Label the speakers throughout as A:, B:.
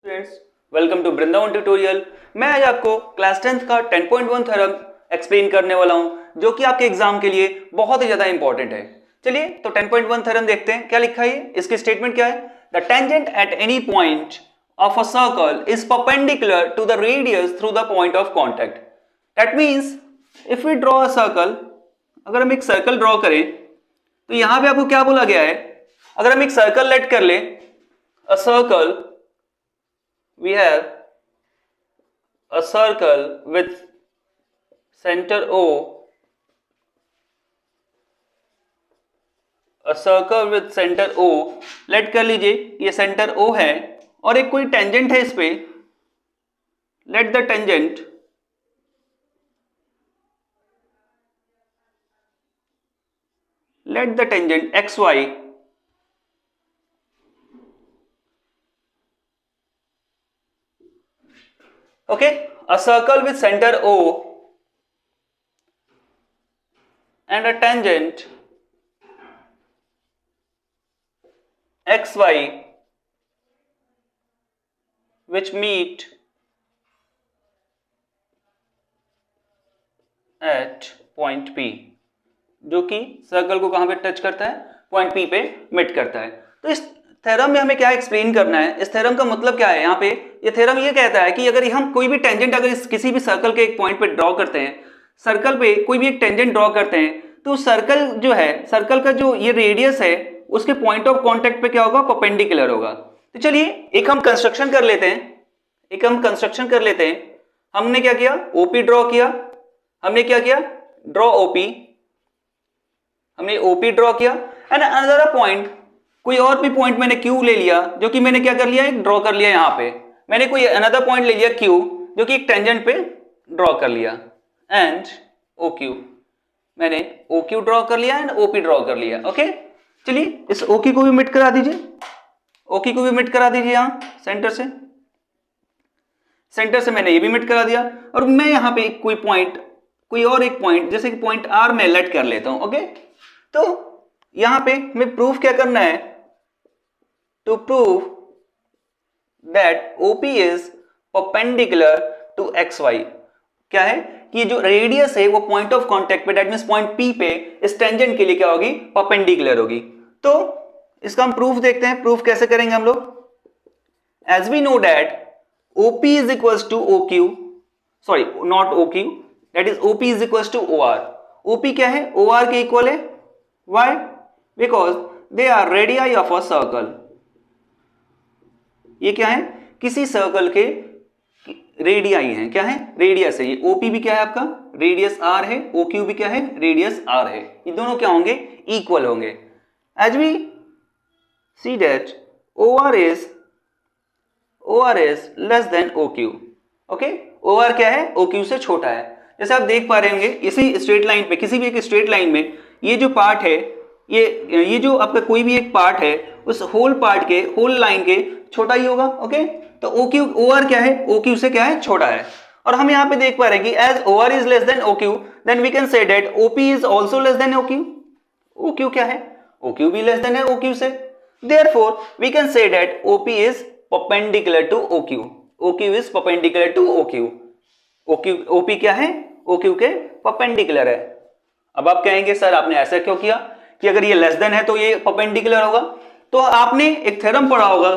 A: Friends, welcome to Vrindavan tutorial. मैं आज आपको क्लास 10th का 10.1 थ्योरम एक्सप्लेन करने वाला हूं, जो कि आपके एग्जाम के लिए बहुत ही ज्यादा इंपॉर्टेंट है। चलिए तो 10.1 थ्योरम देखते हैं क्या लिखा है। इसकी स्टेटमेंट क्या है? The tangent at any point of a circle is perpendicular to the radius through the point of contact. That means if we draw a circle, अगर हम एक सर्कल ड्रॉ करें तो यहां पे आपको क्या बोला गया है? अगर हम एक सर्कल लेट कर ले, a circle, we have a circle with center O, a circle with center O, let कर लीजिए ये सेंटर O है और एक कोई टेंजेंट है इस पे, let the tangent X Y okay, a circle with center O and a tangent xy which meet at point P, जो कि सर्कल को कहां पे टच करता है? पॉइंट P पे मिट करता है। तो इस थ्योरम में हमें क्या एक्सप्लेन करना है? इस थ्योरम का मतलब क्या है? यहाँ पे ये थ्योरम ये कहता है कि अगर हम कोई भी टेंजेंट अगर किसी भी सर्कल के एक पॉइंट पे ड्रॉ करते हैं, सर्कल पे कोई भी एक टेंजेंट ड्रॉ करते हैं, तो सर्कल जो है, सर्कल का जो ये रेडियस है उसके पॉइंट ऑफ कॉन्टैक्ट पे क्या होगा? परपेंडिकुलर होगा। तो चलिए एक हम कंस्ट्रक्शन कर लेते हैं। हमने क्या किया? ओपी ड्रॉ किया। हमने क्या किया? Draw OP. हमने ओपी ड्रॉ किया एंड अनदर पॉइंट, कोई और भी पॉइंट मैंने क्यू ले लिया, जो कि मैंने क्या कर लिया? एक ड्रॉ कर लिया। यहां पे मैंने कोई अनदर पॉइंट ले लिया क्यू, जो कि एक टेंजेंट पे ड्रॉ कर लिया, एंड ओ क्यू, मैंने ओ क्यू ड्रॉ कर लिया एंड ओपी ड्रॉ कर लिया। ओके, चलिए इस ओकी को भी मिट करा दीजिए। यहां सेंटर से मैंने ये भी मिट करा दिया और मैं यहां पे कोई और एक पॉइंट जैसे कि पॉइंट आर में लेट कर लेता हूं। ओके, तो यहां पे मैं प्रूफ क्या करना है? To prove that OP is perpendicular to X Y. क्या है कि जो रेडियस है वो पॉइंट ऑफ कॉन्टैक्ट पे, दैट मींस पॉइंट पी पे, इस टेंजेंट के लिए क्या होगी? परपेंडिकुलर होगी। तो इसका हम प्रूफ देखते हैं। प्रूफ कैसे करेंगे हम लोग? As we know that OP is equals to OQ, sorry not OQ, that is OP is equals to OR। OP क्या है? OR के इक्वल है। Why? Because they are radii of a circle। ये क्या है? किसी सर्कल के radii हैं। क्या है? रेडियस है। ये OP भी क्या है आपका? रेडियस R है। OQ भी क्या है? रेडियस R है। ये दोनों क्या होंगे? इक्वल होंगे। As we see that OR is less than OQ। Okay, OR क्या है? OQ से छोटा है। जैसे आप देख पा रहे होंगे इसी स्ट्रेट लाइन पे, किसी भी एक स्ट्रेट लाइन में ये जो पार्ट है, ये जो आपका कोई भी एक पार्ट है, उस होल पार्ट के, होल लाइन के छोटा ही होगा। ओके, तो OR क्या है? OQ से क्या है? छोटा है। और हम यहाँ पे देख पा रहे हैं कि as OR is less than OQ, then we can say that OP is also less than OQ। OQ क्या है? OQ भी लेस देन है OQ से। Therefore, we can say that OP is perpendicular to OQ। OQ is perpendicular to OQ। OP क्या है? OQ के perpendicular है। अब आप कहेंगे सर आपने ऐसा क्यों किया कि अगर ये लेस देन है तो ये परपेंडिकुलर होगा? तो आपने एक थ्योरम पढ़ा होगा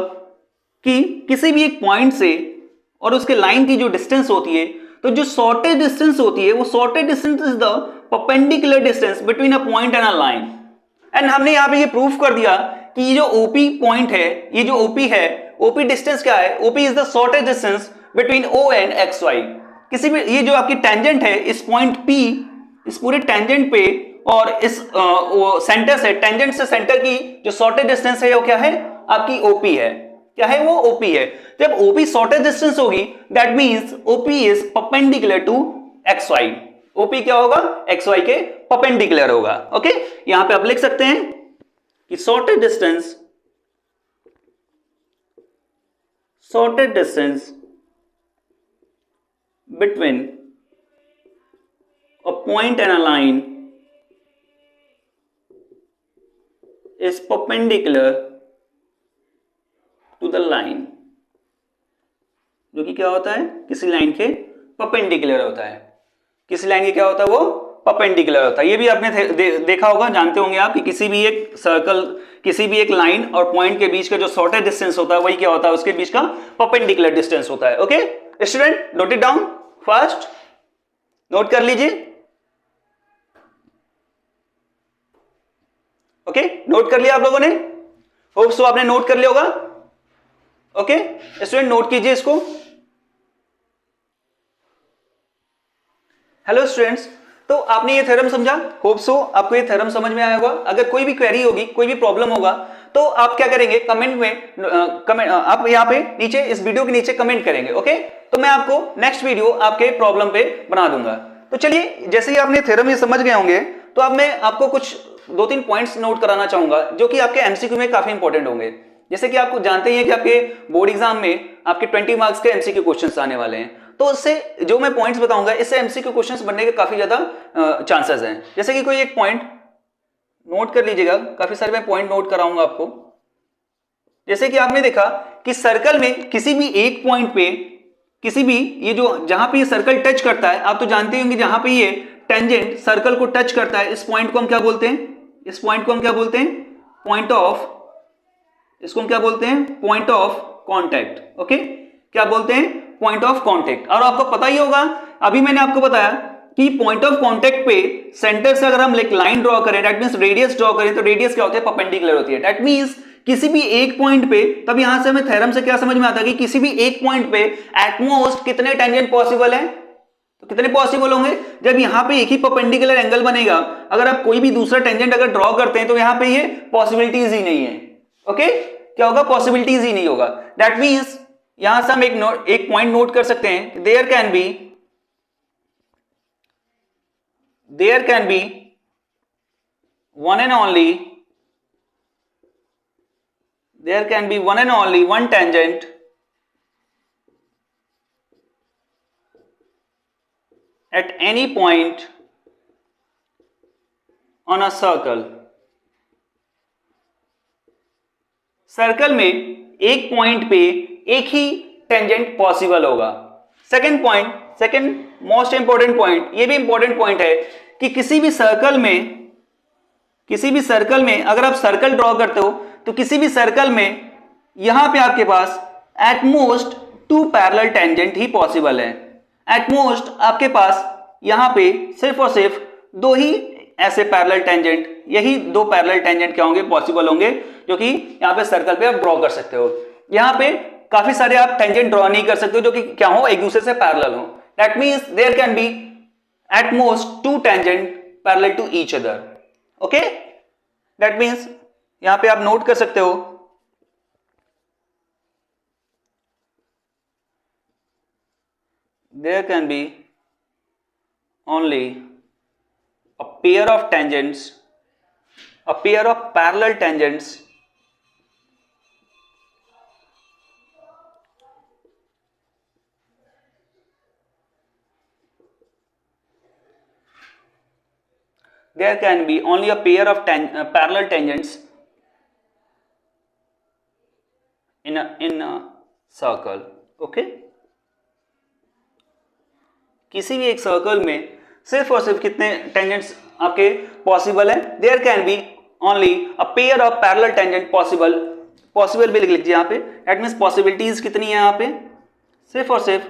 A: कि किसी भी एक पॉइंट से और उसके लाइन की जो डिस्टेंस होती है, तो जो शॉर्टेस्ट डिस्टेंस होती है वो shortest distance is the perpendicular distance between a point and a line. And हमने यहां पे ये प्रूफ कर दिया कि ये जो OP पॉइंट है, ये जो OP है, OP डिस्टेंस क्या है? OP is the shortest distance between O and XY। किसी भी ये जो आपकी टेंजेंट है इस पॉइंट P, इस पूरे टेंजेंट पे और इस सेंटर से, टेंजेंट से सेंटर की जो शॉर्टेस्ट डिस्टेंस है वो क्या है? आपकी OP है। क्या है वो? OP है। जब OP शॉर्टेस्ट डिस्टेंस होगी, that means OP is perpendicular to XY। OP क्या होगा? XY के परपेंडिकुलर होगा। ओके, यहां पे आप लिख सकते हैं कि shortest distance between a point and a line is perpendicular to the line। जो कि क्या होता है, किसी लाइन के परपेंडिकुलर होता है, किसी लाइन के क्या होता है, वो परपेंडिकुलर होता है। ये भी आपने देखा होगा, जानते होंगे आप कि किसी भी एक सर्कल, किसी भी एक लाइन और पॉइंट के बीच का जो शॉर्टेस्ट डिस्टेंस होता है वही क्या होता है, उसके बीच का परपेंडिकुलर डिस्टेंस होता है। Okay student, note it down fast, note कर लीजिए। ओके नोट कर लिया आप लोगों ने, होप सो आपने नोट कर लिया होगा। ओके स्टूडेंट नोट कीजिए इसको। हेलो स्टूडेंट्स, तो आपने ये थ्योरम समझा, होप सो आपको ये थ्योरम समझ में आया होगा। अगर कोई भी क्वेरी होगी, कोई भी प्रॉब्लम होगा, तो आप क्या करेंगे, कमेंट में आप यहाँ पे नीचे इस वीडियो के नीचे कमेंट करेंगे। ओके तो मैं आपको नेक्स्ट वीडियो आपके प्रॉब्लम पे बना दूंगा। तो चलिए, जैसे ही आपने थ्योरम ये समझ गए होंगे, तो अब मैं आपको कुछ 2-3 पॉइंट्स नोट कराना चाहूंगा जो कि आपके एमसीक्यू में काफी इंपॉर्टेंट होंगे। जैसे कि आपको जानते ही हैं कि आपके बोर्ड एग्जाम में आपके 20 मार्क्स के एमसीक्यू क्वेश्चंस आने वाले हैं, तो उससे जो मैं पॉइंट्स बताऊंगा, इससे एमसीक्यू क्वेश्चंस बनने के काफी ज्यादा चांसेस हैं। जैसे कि कोई एक पॉइंट नोट कर लीजिएगा, काफी सारे मैं पॉइंट नोट कराऊंगा आपको। जैसे कि आपने देखा कि सर्कल में किसी भी एक पॉइंट पे, किसी भी ये जो जहां पे ये सर्कल टच करता है, आप तो जानते होंगे जहां पे ये टेंजेंट सर्कल को टच करता है, इस पॉइंट को हम क्या बोलते हैं, इस पॉइंट को हम क्या बोलते हैं, पॉइंट ऑफ, इसको हम क्या बोलते हैं, पॉइंट ऑफ कॉन्टैक्ट। ओके क्या बोलते हैं, पॉइंट ऑफ कॉन्टैक्ट। और आपको पता ही होगा, अभी मैंने आपको बताया कि पॉइंट ऑफ कॉन्टैक्ट पे सेंटर से अगर हम एक लाइन ड्रॉ करें, दैट मींस रेडियस ड्रॉ करें, तो रेडियस क्या होती है, परपेंडिकुलर होती है। दैट मींस किसी भी एक पॉइंट पे, तब यहां से हमें थ्योरम से क्या समझ में आता है कि किसी भी एक पॉइंट पे एटमोस्ट कितने टेंजेंट पॉसिबल है, तो कितने पॉसिबल होंगे, जब यहां पे एक ही परपेंडिकुलर एंगल बनेगा। अगर आप कोई भी दूसरा टेंजेंट अगर ड्रॉ करते हैं तो यहां पे ये पॉसिबिलिटीज ही नहीं है। ओके क्या होगा, पॉसिबिलिटीज ही नहीं होगा। दैट मींस यहां से हम एक पॉइंट नोट कर सकते हैं, there can be one and only one tangent at any point on a circle। Circle में एक पॉइंट पे एक ही टेंजेंट पॉसिबल होगा। Second point, second most important point, ये भी इंपॉर्टेंट पॉइंट है कि किसी भी सर्कल में अगर आप सर्कल ड्रॉ करते हो, तो किसी भी सर्कल में यहां पे आपके पास एटमोस्ट 2 पैरेलल टेंजेंट ही पॉसिबल है। एटमोस्ट आपके पास यहां पे सिर्फ और सिर्फ 2 ही ऐसे पैरेलल टेंजेंट, यही 2 पैरेलल टेंजेंट क्या होंगे, पॉसिबल होंगे, जो कि यहां पे सर्कल पे आप ड्रॉ कर सकते हो। यहां पे काफी सारे आप टेंजेंट ड्रॉ नहीं कर सकते हो जो कि क्या हो, एक दूसरे से पैरेलल हो। That means there can be at most 2 tangent parallel to each other. Okay that means यहां पे आप नोट कर सकते हो, there can be only a pair of tangents, a pair of parallel tangents there can be only a pair of parallel tangents in a circle। okay किसी भी एक circle में सिर्फ और सिर्फ कितने टेंजेंट्स आपके पॉसिबल है, there can be only a pair of parallel tangent possible. Possible भी लिख लीजिए यहाँ पे, दैट मींस पॉसिबिलिटीज कितनी है यहाँ पे, सिर्फ और सिर्फ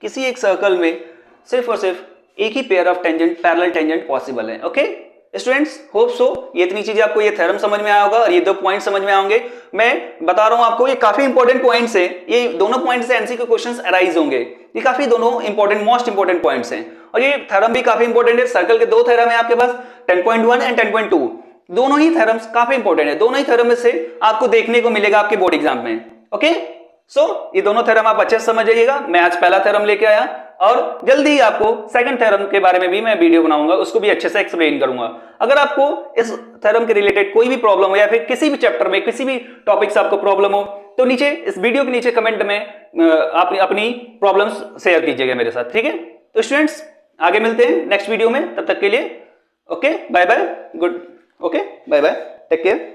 A: किसी एक सर्कल में सिर्फ और सिर्फ एक ही pair of tangent, parallel tangent possible है। ओके स्टूडेंट्स, होप सो ये इतनी चीजें आपको, ये थ्योरम समझ में आया होगा और ये 2 पॉइंट समझ में आएंगे। मैं बता रहा हूं आपको, ये काफी इंपॉर्टेंट पॉइंट्स हैं, ये दोनों पॉइंट्स से एमसीक्यू क्वेश्चंस अराइज होंगे। ये काफी दोनों इंपॉर्टेंट, मोस्ट इंपॉर्टेंट पॉइंट्स हैं, और ये थ्योरम भी काफी इंपॉर्टेंट है। सर्कल के 2 थ्योरम है आपके पास, 10.1 एंड 10.2, दोनों ही थ्योरम्स काफी इंपॉर्टेंट है। दोनों ही थ्योरम में से आपको देखने को मिलेगा आपके बोर्ड एग्जाम में। ओके सो ये दोनों थ्योरम आप अच्छे से समझ जाइएगा। मैं आज पहला थ्योरम लेके आया और जल्दी ही आपको सेकंड थ्योरम के बारे में भी मैं वीडियो बनाऊंगा, उसको भी अच्छे से एक्सप्लेन करूंगा। अगर आपको इस थ्योरम के रिलेटेड कोई भी प्रॉब्लम हो या फिर किसी भी चैप्टर में किसी भी टॉपिक से आपको प्रॉब्लम हो, तो नीचे इस वीडियो के नीचे कमेंट में आप अपनी प्रॉब्लम्स शेयर कीजिएगा मेरे साथ। ठीक है, तो स्टूडेंट्स आगे मिलते हैं नेक्स्ट वीडियो में, तब तक के लिए okay bye bye, good, okay bye bye, take care.